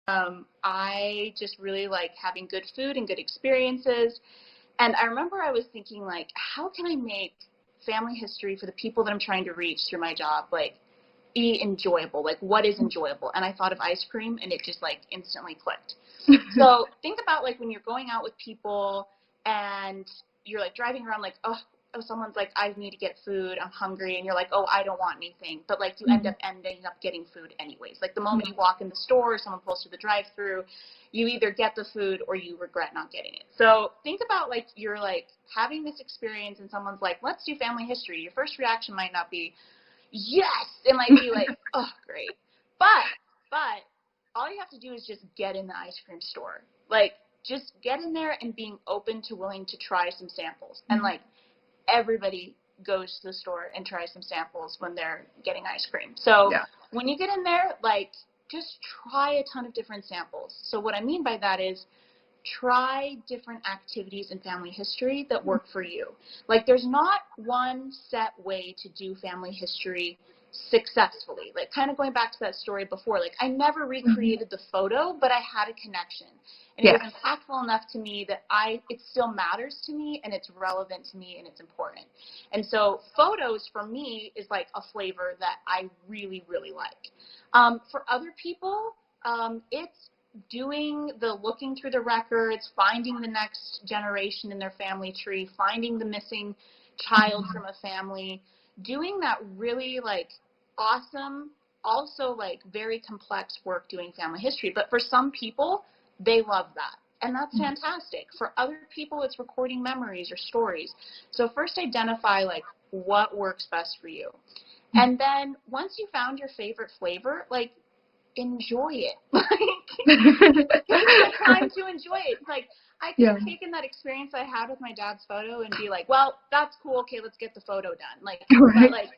I just really like having good food and good experiences. And I remember I was thinking, like, how can I make family history for the people that I'm trying to reach through my job, like, be enjoyable? Like, what is enjoyable? And I thought of ice cream, and it just, like, instantly clicked. So think about, like, when you're going out with people and you're, like, driving around, like, oh, someone's like, I need to get food, I'm hungry, and you're like, oh, I don't want anything. But, like, you end up ending up getting food anyways. Like, the moment you walk in the store or someone pulls through the drive-through, you either get the food or you regret not getting it. So think about, like, you're, like, having this experience and someone's like, let's do family history. Your first reaction might not be, yes! It might be like, oh, great. But all you have to do is just get in the ice cream store. Like, just get in there and being open to willing to try some samples. And, like, everybody goes to the store and tries some samples when they're getting ice cream. So when you get in there, like, just try a ton of different samples. So what I mean by that is try different activities in family history that work for you. Like, there's not one set way to do family history successfully. Like, kind of going back to that story before, like, I never recreated the photo, but I had a connection. And it was impactful enough to me that it still matters to me, and it's relevant to me, and it's important. And so photos, for me, is like a flavor that I really, really like. For other people, it's doing the looking through the records, finding the next generation in their family tree, finding the missing child from a family, doing that really, like, awesome, also, like, very complex work doing family history. But for some people, they love that, and that's fantastic. For other people, it's recording memories or stories. So first identify, like, what works best for you. And then once you found your favorite flavor, like, enjoy it. Like, take the time to enjoy it. Like, I could have taken that experience I had with my dad's photo and be like, well, that's cool, okay, let's get the photo done. Like, but, like,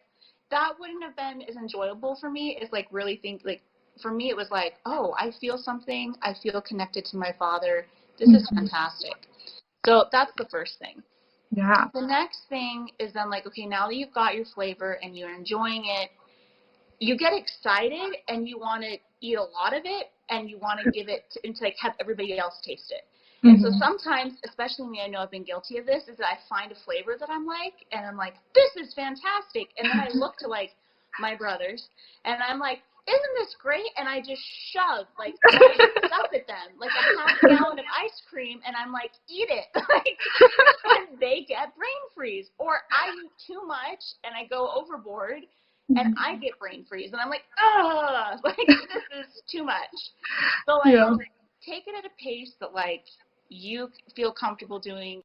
that wouldn't have been as enjoyable for me as, like, really like, for me it was like, oh, I feel something, I feel connected to my father, this is fantastic. So that's the first thing. The next thing is then, like, okay, now that you've got your flavor and you're enjoying it, you get excited and you want to eat a lot of it and you want to give it to, and to, like, have everybody else taste it. And so sometimes, especially me, I know I've been guilty of this, is that I find a flavor that I'm like, and I'm like, this is fantastic. And then I look to, like, my brothers, and I'm like, isn't this great? And I just shove, like, all this stuff at them, like a half gallon of ice cream, and I'm like, eat it. Like, and they get brain freeze. Or I eat too much, and I go overboard, and I get brain freeze. And I'm like, ah, like, this is too much. So, like, take it at a pace that, like, you feel comfortable doing.